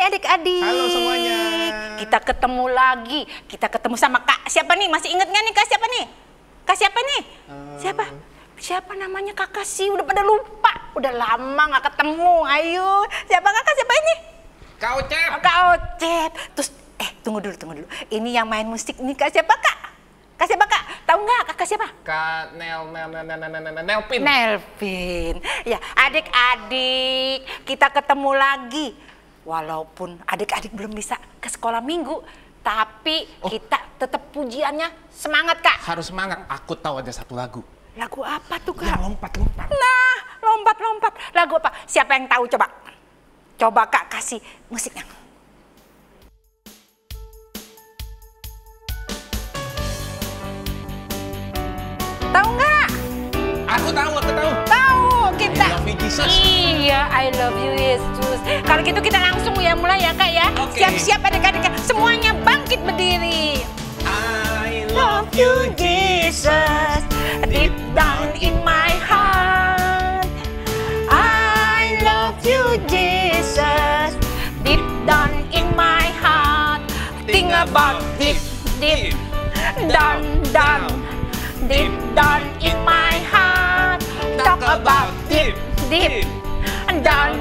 adik-adik. Halo semuanya. Kita ketemu lagi. Kita ketemu sama Kak siapa nih? Masih inget nggak nih Kak siapa nih? Kak siapa nih? Siapa? Siapa namanya Kakak sih? Udah pada lupa. Udah lama nggak ketemu. Ayo. Siapa Kakak? Siapa ini? Kak Ocep. Kak Ocep. Terus tunggu dulu. Ini yang main musik nih Kak siapa Kak? Kak siapa Kak? Tahu nggak Kakak siapa? Kak Nelpin. Nelpin. Ya, adik-adik, kita ketemu lagi. Walaupun adik-adik belum bisa ke sekolah minggu, tapi kita tetap pujiannya semangat Kak. Harus semangat. Aku tahu ada satu lagu. Lagu apa tuh Kak? Yang lompat-lompat. Nah, lompat-lompat. Lagu apa? Siapa yang tahu coba? Coba Kak kasih musiknya. Tahu nggak? Aku tahu. Tahu kita. I love you, Jesus. Iya, I love you Yesus. Kalau gitu kita langsung ya mulai ya Kak ya. Oke. Siap-siap adik-adik. Semuanya bangkit berdiri. I Love you Jesus, deep down in my heart. I love you Jesus, deep down in my heart. Think about deep down, deep down in my heart. Talk about deep down,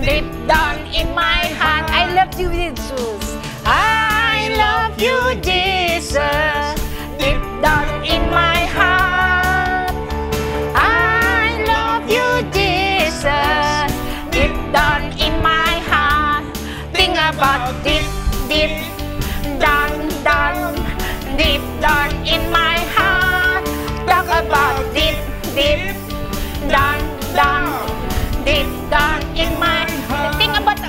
deep down in my heart. I love you Jesus. I love you Jesus, deep down in my heart. I love you Jesus, deep down in my heart. Think about deep down, deep down in my heart. Talk about deep down, deep down in my heart. Think about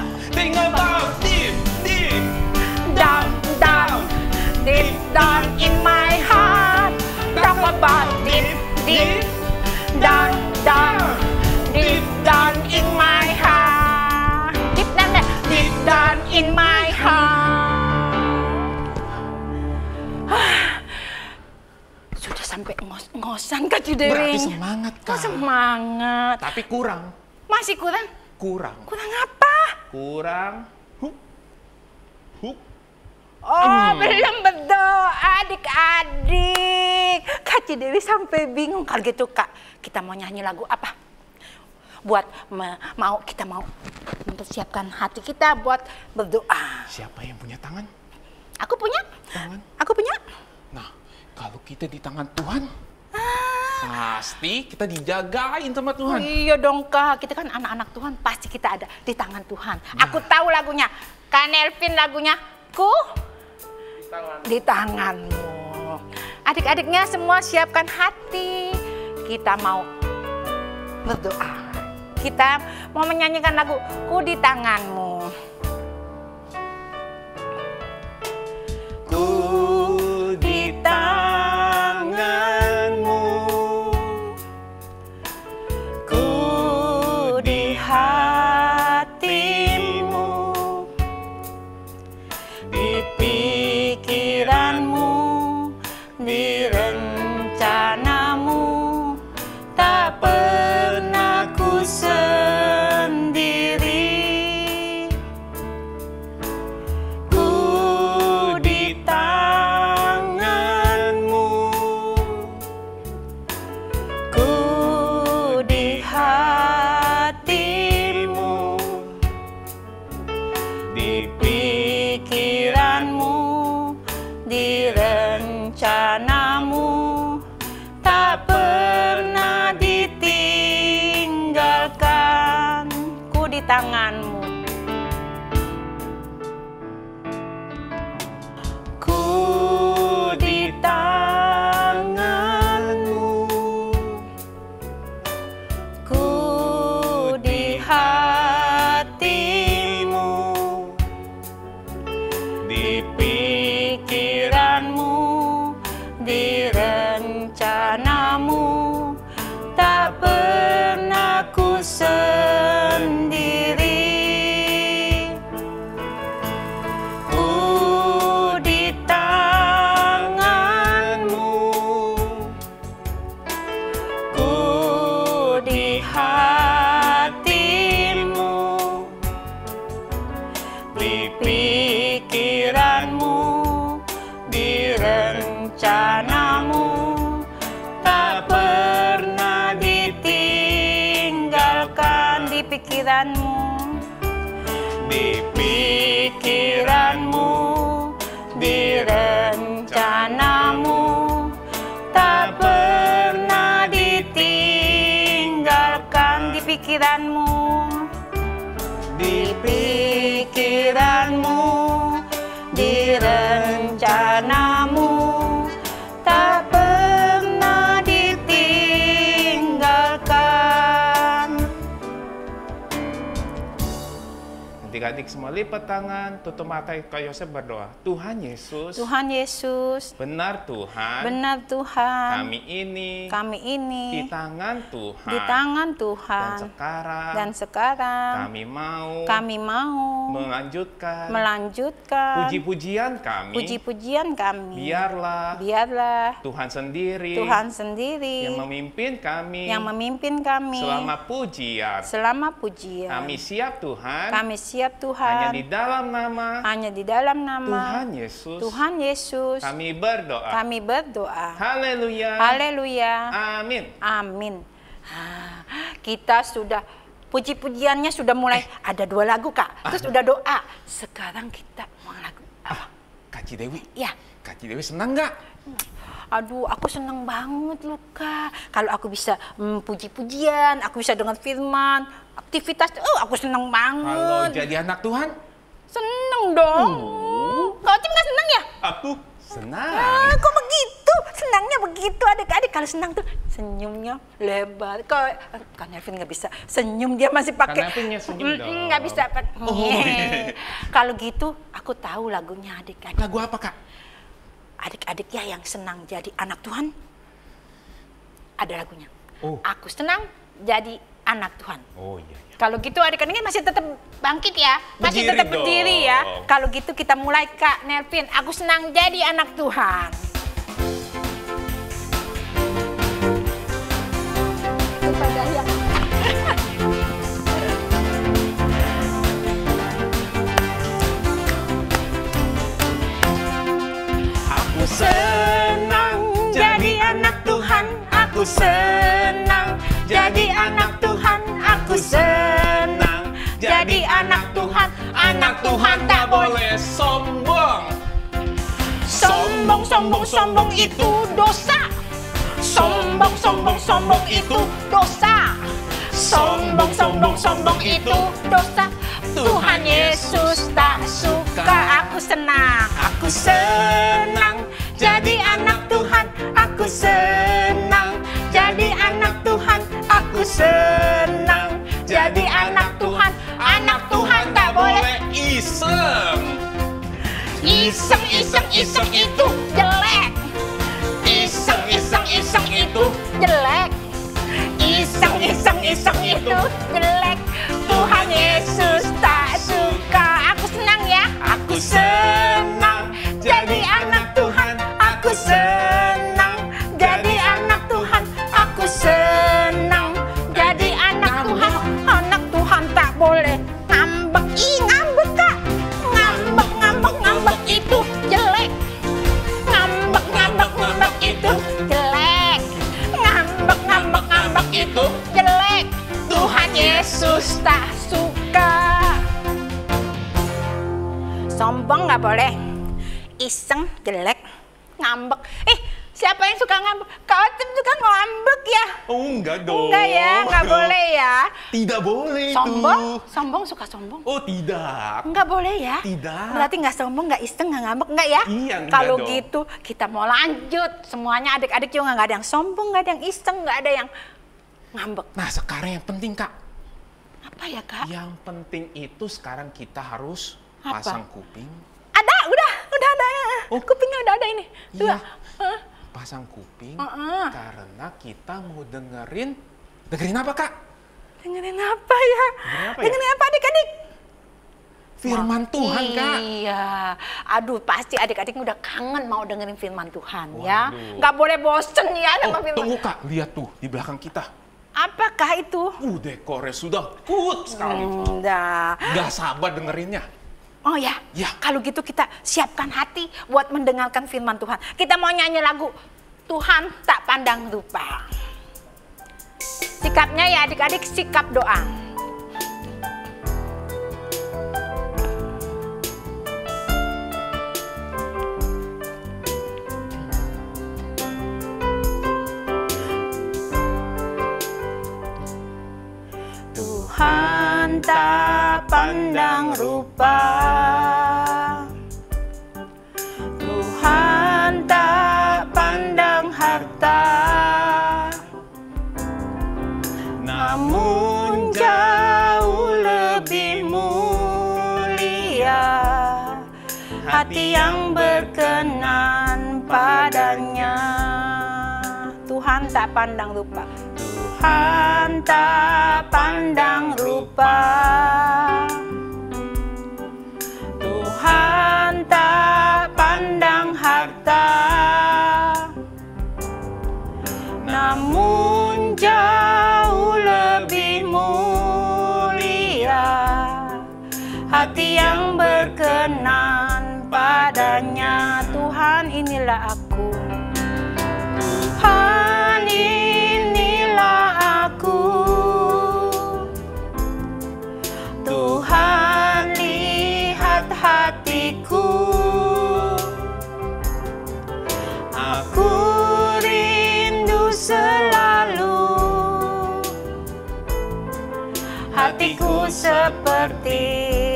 down, deep down in my heart. Talk about deep down, deep down in my heart. Deep down in my heart. Sudah sampai ngos-ngosan Kak Cidewi. Berarti semangat Kak. Semangat. Tapi kurang. Masih kurang? Kurang. Kurang apa? Kurang. Oh, belum berdoa adik-adik. Kak Cidewi sampai bingung. Kalau gitu Kak, kita mau nyanyi lagu apa? Buat kita mau mempersiapkan hati kita buat berdoa. Siapa yang punya tangan? Aku punya. Tangan. Aku punya. Nah, kalau kita di tangan Tuhan, pasti kita dijagain sama Tuhan. Iya dong Kak, kita kan anak-anak Tuhan, pasti kita ada di tangan Tuhan. Aku tahu lagunya. Kak Nelpin lagunya di tanganmu. Adik-adiknya semua siapkan hati. Kita mau berdoa. Kita mau menyanyikan lagu Ku di tanganmu. Ku di tanganmu, ku di hatimu, di pikiranmu, di rencanamu, tak pernah ku sendiri. Ku di tanganmu, ku di hatimu, di pikiranmu, di rencanamu, tak pernah ditinggalkan. Ku di tanganmu. Ku di tanganmu, ku di hatimu, di pikiranmu, di rencanamu, tak pernah ku sendiri. pikiranmu, di rencanamu, tak pernah ditinggalkan di pikiranmu, di pikiranmu, di rencanamu, tak pernah ditinggalkan di pikiranmu, di pikiranmu, di rencanamu, tak pernah ditinggalkan. Adik-adik semua lipat tangan, tutup mata, Kak Yosef berdoa. Tuhan Yesus, Tuhan Yesus, benar Tuhan, benar Tuhan, kami ini di tangan Tuhan, di tangan Tuhan, dan sekarang kami mau melanjutkan puji-pujian kami, biarlah Tuhan sendiri yang memimpin kami, selama pujian. Kami siap Tuhan, hanya di dalam nama Tuhan Yesus, kami berdoa. Haleluya. Amin. Kita sudah puji-pujiannya sudah mulai ada 2 lagu, Kak. Terus udah doa. Sekarang kita mau lagu apa? Kak Cidewi. Ya. Kak Cidewi senang nggak? Aduh, aku senang banget loh, Kak. Kalau aku bisa puji-pujian, aku bisa dengar firman, aktivitas, aku senang banget. Kalau jadi anak Tuhan? Seneng dong. Kak Ocim nggak senang ya? Aku senang. Kok begitu? Senangnya begitu adik-adik. Kalau senang tuh senyumnya lebar. Kak Nelvin nggak bisa senyum, dia masih pakai. Kak Nelvinnya senyum dong. Nggak bisa pakai. Kalau gitu, aku tahu lagunya adik-adik. Lagu apa, Kak? Adik-adik ya yang senang jadi anak Tuhan, ada lagunya. Oh. Aku senang jadi anak Tuhan. Oh iya. Kalau gitu adik-adiknya masih tetap bangkit ya, masih Berdiri tetap dong. berdiri ya. Kalau gitu kita mulai, Kak Nelvin. Aku senang jadi anak Tuhan. Kepada yang Aku senang jadi anak Tuhan. Aku senang jadi anak Tuhan. Aku senang jadi anak Tuhan. Anak Tuhan tak boleh sombong. sombong itu dosa. Sombong itu dosa. Sombong itu dosa. Tuhan Yesus tak suka. Aku senang jadi anak Tuhan. Aku senang jadi anak Tuhan. Aku senang jadi anak Tuhan. Anak Tuhan tak boleh iseng. Iseng itu jelek. Iseng itu jelek. Iseng itu jelek. Tuhan Yesus tak suka. Aku senang ya. Aku senang jadi anak Tuhan. Aku senang jadi anak Tuhan. Aku senang jadi anak Tuhan. Anak Tuhan tak boleh ngambek. Ngambek, Kak. Ngambek itu jelek. Ngambek itu jelek. Ngambek itu jelek. Tuhan Yesus tak suka. Sombong nggak boleh. Iseng jelek. Ngambek. Siapa yang suka ngambek? Kak Ocim suka ngambek ya? Oh enggak dong. Enggak ya, nggak boleh ya. Tidak boleh Sombong suka sombong. Oh tidak. Nggak boleh ya? Tidak. Berarti nggak sombong, nggak iseng, nggak ngambek, nggak ya? Iya, enggak Kalau dong. gitu kita mau lanjut. Semuanya adik-adik juga nggak ada yang sombong, nggak ada yang iseng, nggak ada yang ngambek. Nah sekarang yang penting, Kak. Apa ya, Kak? Yang penting itu sekarang kita harus Apa? pasang kuping. Ada, udah ada. Oh. Kupingnya udah ada ini. Tuh. Iya. Pasang kuping karena kita mau dengerin apa, Kak? Dengerin apa ya? Dengerin apa adik-adik? Firman Tuhan, Kak. Iya. Aduh, pasti adik-adik udah kangen mau dengerin firman Tuhan ya. Waduh. Nggak boleh bosen ya sama firman. Tunggu, Kak. Lihat tuh di belakang kita. Apakah itu? Dekornya sudah good sekali. Udah. Gak sabar dengerinnya. Oh ya, Ya. kalau gitu kita siapkan hati buat mendengarkan firman Tuhan. Kita mau nyanyi lagu Tuhan tak pandang rupa. Sikapnya ya adik-adik, sikap doa. Tuhan tak pandang rupa, Tuhan tak pandang harta, namun jauh lebih mulia hati yang berkenan padanya. Tuhan tak pandang rupa, Tuhan tak pandang rupa, Tuhan tak pandang harta, namun jauh lebih mulia hati yang berkenan padanya. Tuhan, inilah aku, Tuhan inilah aku, Tuhan lihat hatiku, aku rindu selalu, hatiku seperti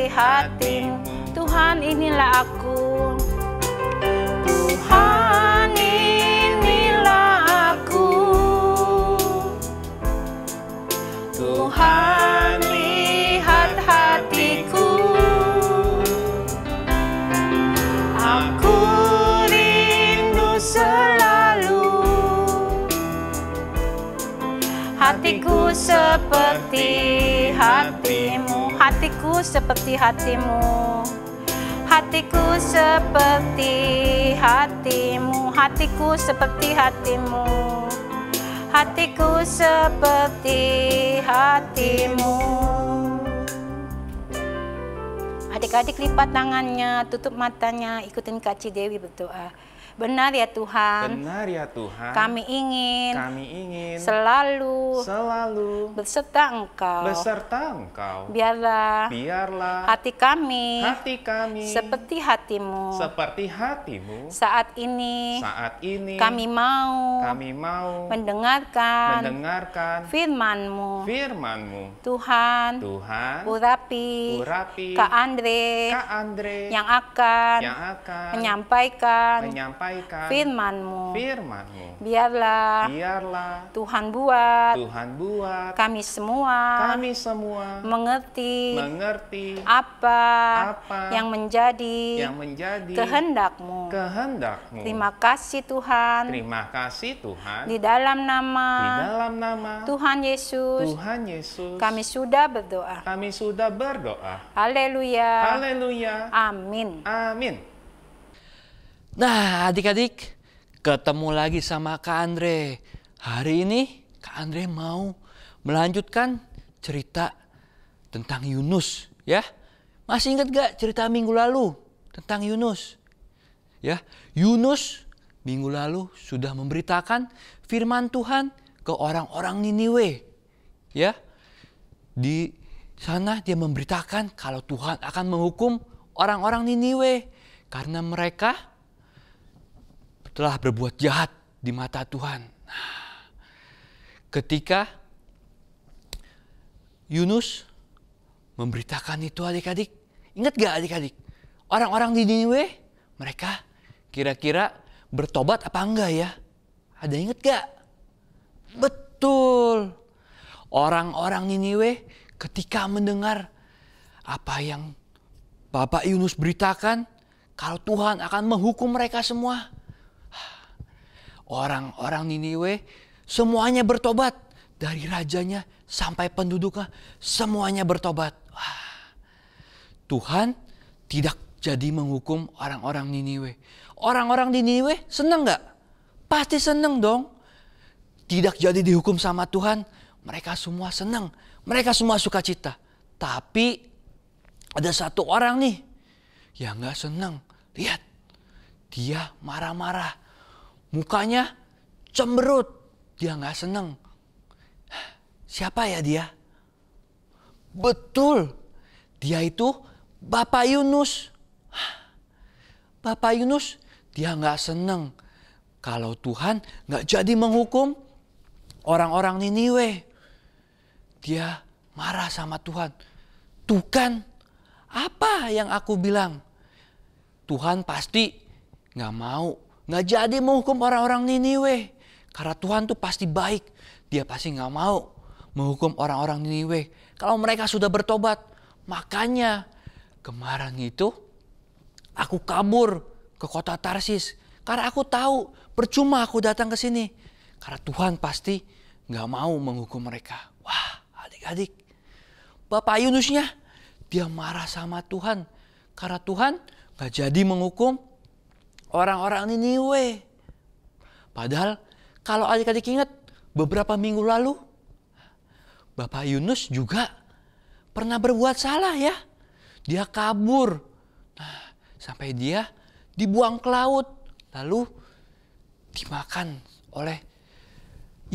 hatimu. Tuhan, inilah aku, Tuhan inilah aku, Tuhan lihat hatiku, aku rindu selalu, hatiku seperti hatimu, hatiku seperti hatimu, hatiku seperti hatimu, hatiku seperti hatimu, hatiku seperti hatimu. Adik-adik lipat tangannya, tutup matanya, ikutin Kak Cidewi berdoa. Benar ya Tuhan, Benar ya Tuhan, kami ingin selalu beserta Engkau. Biarlah hati kami seperti hatimu. Saat ini kami mau mendengarkan firman-Mu. Tuhan, urapi Kak Andre yang akan menyampaikan firman-Mu. Biarlah Tuhan buat kami semua mengerti apa yang menjadi kehendak-Mu. Terima kasih Tuhan. Di dalam nama Tuhan Yesus, kami sudah berdoa. Haleluya. Amin. Nah, adik-adik, ketemu lagi sama Kak Andre. Hari ini Kak Andre mau melanjutkan cerita tentang Yunus, ya. Masih ingat gak cerita minggu lalu tentang Yunus? Ya, Yunus minggu lalu sudah memberitakan firman Tuhan ke orang-orang Niniwe. Ya. Di sana dia memberitakan kalau Tuhan akan menghukum orang-orang Niniwe karena mereka telah berbuat jahat di mata Tuhan. Nah, ketika Yunus memberitakan itu adik-adik, ingat gak adik-adik? Orang-orang di Niniwe, mereka kira-kira bertobat apa enggak ya? Ada ingat gak? Betul. Orang-orang Niniwe ketika mendengar apa yang Bapak Yunus beritakan, kalau Tuhan akan menghukum mereka semua. Orang-orang Niniwe semuanya bertobat. Dari rajanya sampai penduduknya semuanya bertobat. Wah, Tuhan tidak jadi menghukum orang-orang Niniwe. Orang-orang Niniwe senang gak? Pasti senang dong. Tidak jadi dihukum sama Tuhan. Mereka semua senang. Mereka semua sukacita. Tapi ada satu orang nih yang nggak senang. Lihat, dia marah-marah. Mukanya cemberut. Dia nggak senang. Siapa ya dia? Betul, dia itu Bapak Yunus. Bapak Yunus, dia nggak senang kalau Tuhan nggak jadi menghukum orang-orang Niniwe. Dia marah sama Tuhan. Tuh kan, apa yang aku bilang? Tuhan pasti nggak jadi menghukum orang-orang Niniwe. Karena Tuhan tuh pasti baik. Dia pasti nggak mau menghukum orang-orang Niniwe kalau mereka sudah bertobat. Makanya kemarin itu aku kabur ke kota Tarsis. Karena aku tahu percuma aku datang ke sini. Karena Tuhan pasti nggak mau menghukum mereka. Wah, adik-adik, Bapak Yunusnya dia marah sama Tuhan. Karena Tuhan nggak jadi menghukum orang-orang Niniwe. Padahal kalau adik-adik ingat beberapa minggu lalu Bapak Yunus juga pernah berbuat salah ya. Dia kabur. Nah, sampai dia dibuang ke laut. Lalu dimakan oleh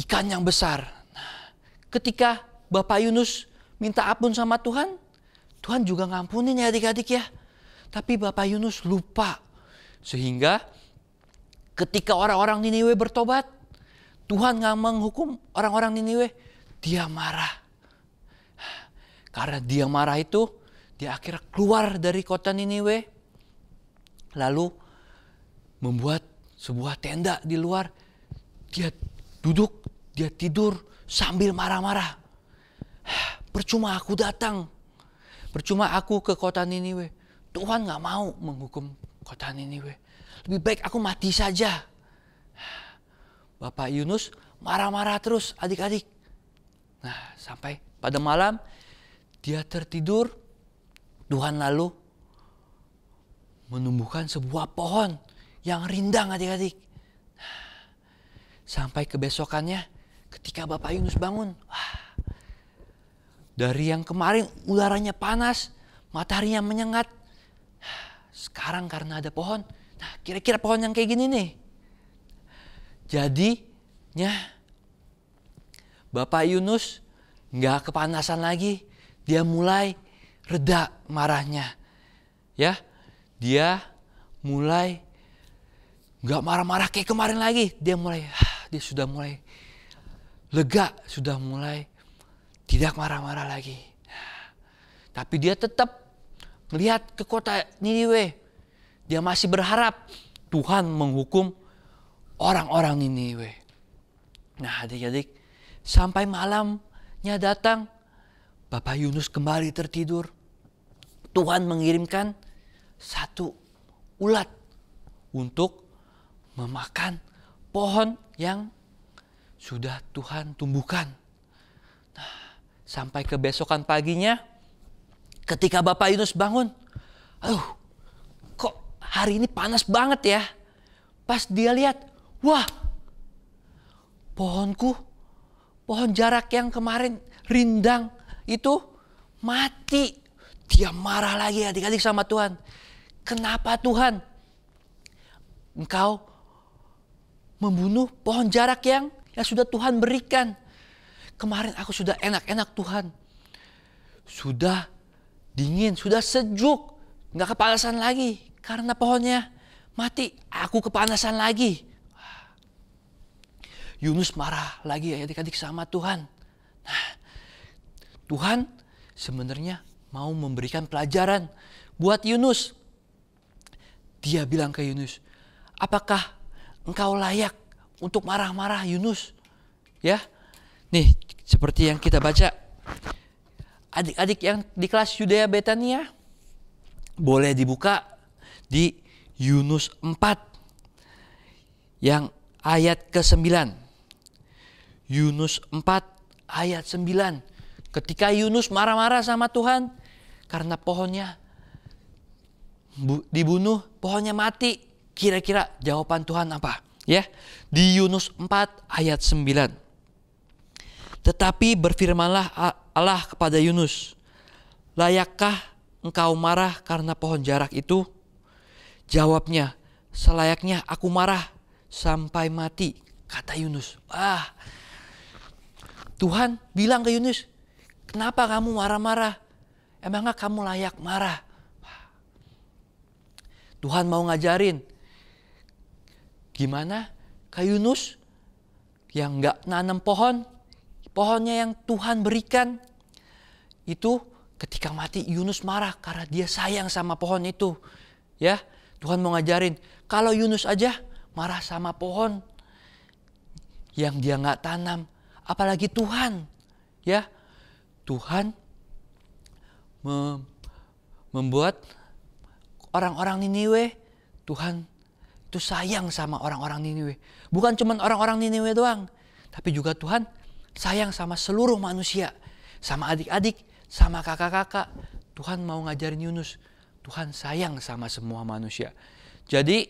ikan yang besar. Nah, ketika Bapak Yunus minta ampun sama Tuhan, Tuhan juga ngampunin ya adik-adik ya. Tapi Bapak Yunus lupa. Sehingga ketika orang-orang Niniwe bertobat, Tuhan nggak menghukum orang-orang Niniwe. Dia marah. Karena dia marah itu, dia akhirnya keluar dari kota Niniwe. Lalu membuat sebuah tenda di luar. Dia duduk, dia tidur sambil marah-marah. Percuma aku datang. Percuma aku ke kota Niniwe. Tuhan gak mau menghukum kota Niniwe. Lebih baik aku mati saja. Bapak Yunus marah-marah terus adik-adik. Nah, sampai pada malam dia tertidur. Tuhan lalu menumbuhkan sebuah pohon yang rindang adik-adik. Sampai kebesokannya ketika Bapak Yunus bangun. Dari yang kemarin udaranya panas, mataharinya menyengat. Sekarang karena ada pohon. Nah, kira-kira pohon yang kayak gini nih. Jadinya Bapak Yunus nggak kepanasan lagi. Dia mulai reda marahnya. Ya, dia mulai nggak marah-marah kayak kemarin lagi. Dia sudah mulai lega, sudah mulai tidak marah-marah lagi. Tapi dia tetap melihat ke kota Niniwe. Dia masih berharap Tuhan menghukum orang-orang Niniwe. Nah adik-adik, sampai malamnya datang, Bapak Yunus kembali tertidur. Tuhan mengirimkan satu ulat untuk memakan pohon yang sudah Tuhan tumbuhkan. Nah, sampai kebesokan paginya, ketika Bapak Yunus bangun, kok hari ini panas banget ya. Pas dia lihat, wah, pohon jarak yang kemarin rindang itu mati. Dia marah lagi adik-adik sama Tuhan. Kenapa Tuhan? Engkau membunuh pohon jarak yang sudah Tuhan berikan. Kemarin aku sudah enak-enak Tuhan. Sudah dingin, sudah sejuk. Nggak kepanasan lagi. Karena pohonnya mati, aku kepanasan lagi. Yunus marah lagi adik-adik sama Tuhan. Nah, Tuhan sebenarnya mau memberikan pelajaran buat Yunus. Dia bilang ke Yunus, apakah engkau layak untuk marah-marah Yunus? Ya, nih seperti yang kita baca. Adik-adik yang di kelas Yudea Betania, boleh dibuka di Yunus 4 yang ayat ke-9. Yunus 4 ayat 9. Ketika Yunus marah-marah sama Tuhan karena pohonnya dibunuh, pohonnya mati. Kira-kira jawaban Tuhan apa? Ya, di Yunus 4 ayat 9. Tetapi berfirmanlah Allah kepada Yunus, layakkah engkau marah karena pohon jarak itu?" Jawabnya, "Selayaknya aku marah sampai mati," kata Yunus. Tuhan bilang ke Yunus, "Kenapa kamu marah-marah? Emangnya kamu layak marah?" Tuhan mau ngajarin gimana ke Yunus yang gak nanam pohonnya yang Tuhan berikan. Itu ketika mati Yunus marah karena dia sayang sama pohon itu. Ya, Tuhan mau ngajarin kalau Yunus aja marah sama pohon yang dia gak tanam, apalagi Tuhan. Ya, Tuhan membuat orang-orang Niniwe, Tuhan itu sayang sama orang-orang Niniwe. Bukan cuma orang-orang Niniwe doang, tapi juga Tuhan sayang sama seluruh manusia, sama adik-adik, sama kakak-kakak. Tuhan mau ngajarin Yunus, Tuhan sayang sama semua manusia. Jadi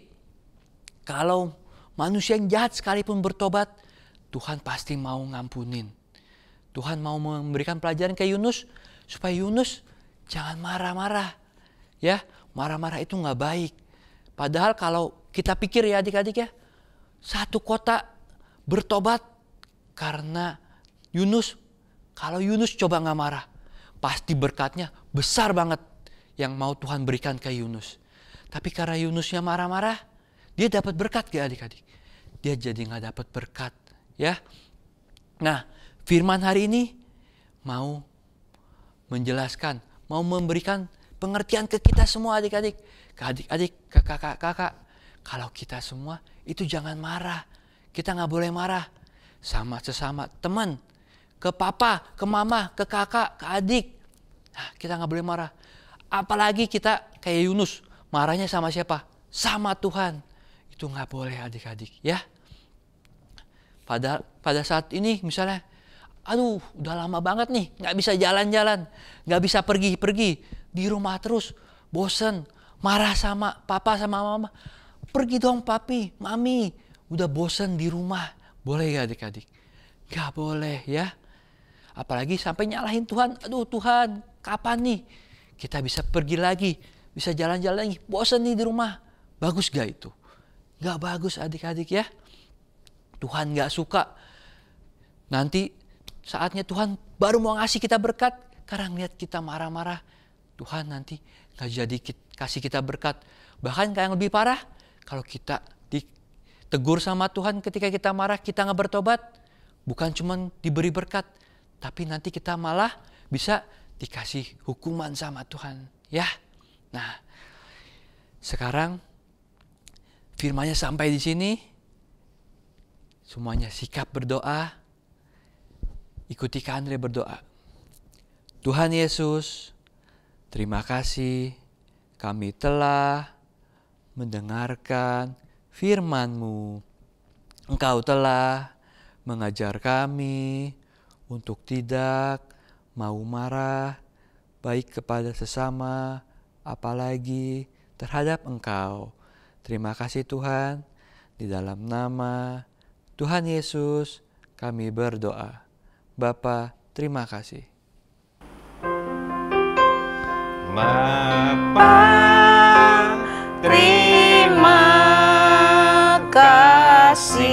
kalau manusia yang jahat sekalipun bertobat, Tuhan pasti mau ngampunin. Tuhan mau memberikan pelajaran ke Yunus supaya Yunus jangan marah-marah. Ya, marah-marah itu nggak baik. Padahal kalau kita pikir ya adik-adik ya, satu kota bertobat karena Yunus. Kalau Yunus coba nggak marah, pasti berkatnya besar banget yang mau Tuhan berikan ke Yunus. Tapi karena Yunusnya marah-marah, dia dapat berkat ya adik-adik. Dia jadi nggak dapat berkat. Ya. Nah, firman hari ini mau menjelaskan, mau memberikan pengertian ke kita semua adik-adik. Ke adik-adik, ke kakak-kakak. Kalau kita semua itu jangan marah. Kita gak boleh marah. Sama sesama teman. Ke papa, ke mama, ke kakak, ke adik. Nah, kita gak boleh marah. Apalagi kita kayak Yunus. Marahnya sama siapa? Sama Tuhan. Itu gak boleh adik-adik ya. Pada saat ini misalnya, aduh udah lama banget nih gak bisa jalan-jalan. Gak bisa pergi-pergi. Di rumah terus, bosen, marah sama papa sama mama. Pergi dong papi, mami, udah bosen di rumah. Boleh gak adik-adik? Gak boleh ya. Apalagi sampai nyalahin Tuhan. Aduh Tuhan, kapan nih kita bisa pergi lagi, bisa jalan-jalan lagi, bosen nih di rumah. Bagus gak itu? Gak bagus adik-adik ya. Tuhan gak suka. Nanti saatnya Tuhan baru mau ngasih kita berkat, karena ngeliat kita marah-marah, Tuhan nanti gak jadi kasih kita berkat. Bahkan yang lebih parah, kalau kita ditegur sama Tuhan ketika kita marah, kita gak bertobat, bukan cuma diberi berkat, tapi nanti kita malah bisa dikasih hukuman sama Tuhan. Ya, nah sekarang firman-Nya sampai di sini. Semuanya sikap berdoa. Ikuti Kak Andre berdoa. Tuhan Yesus, terima kasih kami telah mendengarkan firman-Mu. Engkau telah mengajar kami untuk tidak mau marah, baik kepada sesama, apalagi terhadap Engkau. Terima kasih Tuhan, di dalam nama Tuhan Yesus kami berdoa. Bapa, terima kasih. Bapa, Terima kasih.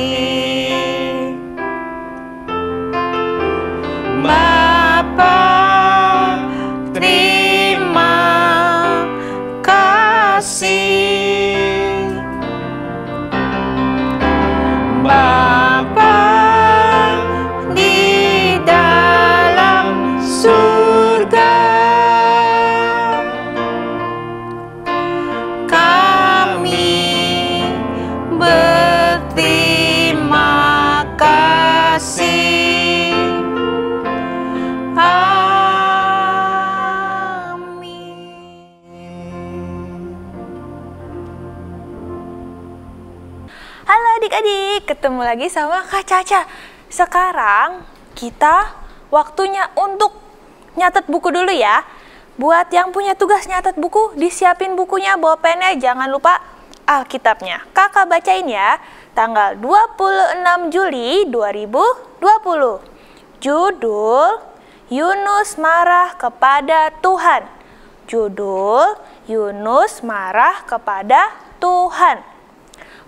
Bapa, terima kasih. Bapa di dalam surga, kami berterima kasih. Halo adik-adik, ketemu lagi sama Kak Caca. Sekarang kita waktunya untuk nyatet buku dulu ya. Buat yang punya tugas nyatet buku, disiapin bukunya, bawa pennya, jangan lupa Alkitabnya. Kakak bacain ya, tanggal 26 Juli 2020. Judul, Yunus marah kepada Tuhan. Judul Yunus marah kepada Tuhan.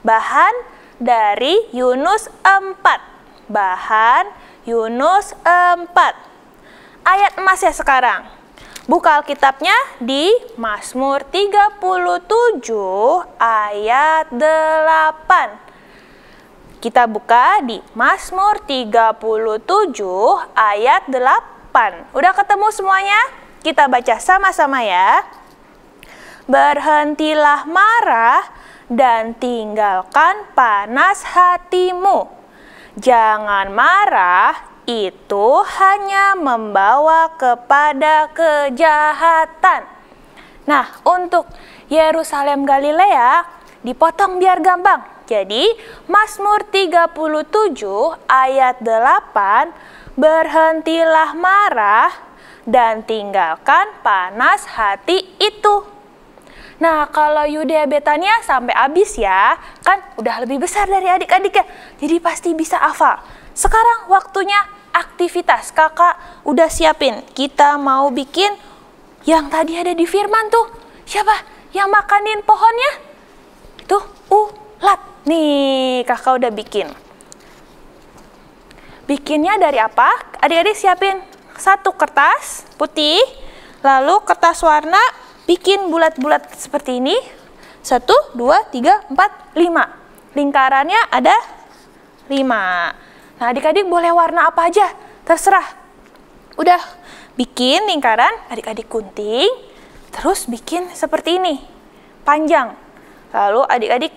Bahan dari Yunus 4. Bahan Yunus 4. Ayat emasnya sekarang. Buka Alkitabnya di Mazmur 37 ayat 8. Kita buka di Mazmur 37 ayat 8. Udah ketemu semuanya? Kita baca sama-sama ya. Berhentilah marah dan tinggalkan panas hatimu. Jangan marah, itu hanya membawa kepada kejahatan. Nah, untuk Yerusalem Galilea dipotong biar gampang. Jadi, Mazmur 37 ayat 8, berhentilah marah dan tinggalkan panas hati itu. Nah, kalau Yudea Betania sampai habis ya, kan udah lebih besar dari adik-adiknya, jadi pasti bisa hafal. Sekarang waktunya aktivitas. Kakak udah siapin. Kita mau bikin yang tadi ada di firman tuh. Siapa yang makanin pohonnya? Itu ulat. Nih, kakak udah bikin. Bikinnya dari apa? Adik-adik siapin 1 kertas putih, lalu kertas warna, bikin bulat-bulat seperti ini. 1, 2, 3, 4, 5. Lingkarannya ada 5. Nah, adik-adik boleh warna apa aja, terserah. Udah bikin lingkaran, adik-adik gunting, terus bikin seperti ini, panjang. Lalu adik-adik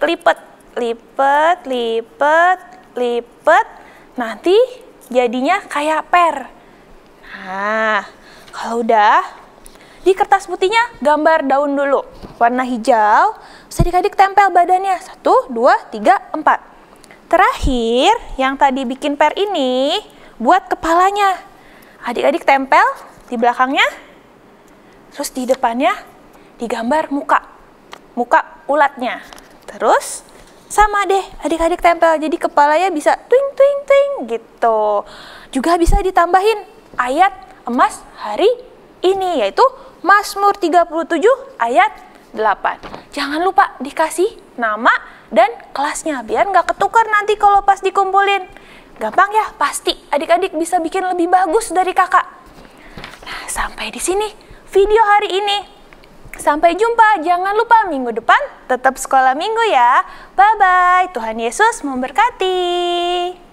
lipat, lipat, nanti jadinya kayak per. Nah, kalau udah, di kertas putihnya gambar daun dulu, warna hijau, terus adik-adik tempel badannya, 1, 2, 3, 4. Terakhir, yang tadi bikin per ini, buat kepalanya. Adik-adik tempel di belakangnya, terus di depannya digambar muka ulatnya. Terus sama deh, adik-adik tempel, jadi kepalanya bisa twing gitu. Juga bisa ditambahin ayat emas hari ini, yaitu Mazmur 37 ayat 8. Jangan lupa dikasih nama dan kelasnya, biar nggak ketukar nanti kalau pas dikumpulin. Gampang ya, pasti adik-adik bisa bikin lebih bagus dari kakak. Nah, sampai di sini video hari ini. Sampai jumpa, jangan lupa minggu depan tetap sekolah minggu ya. Bye-bye, Tuhan Yesus memberkati.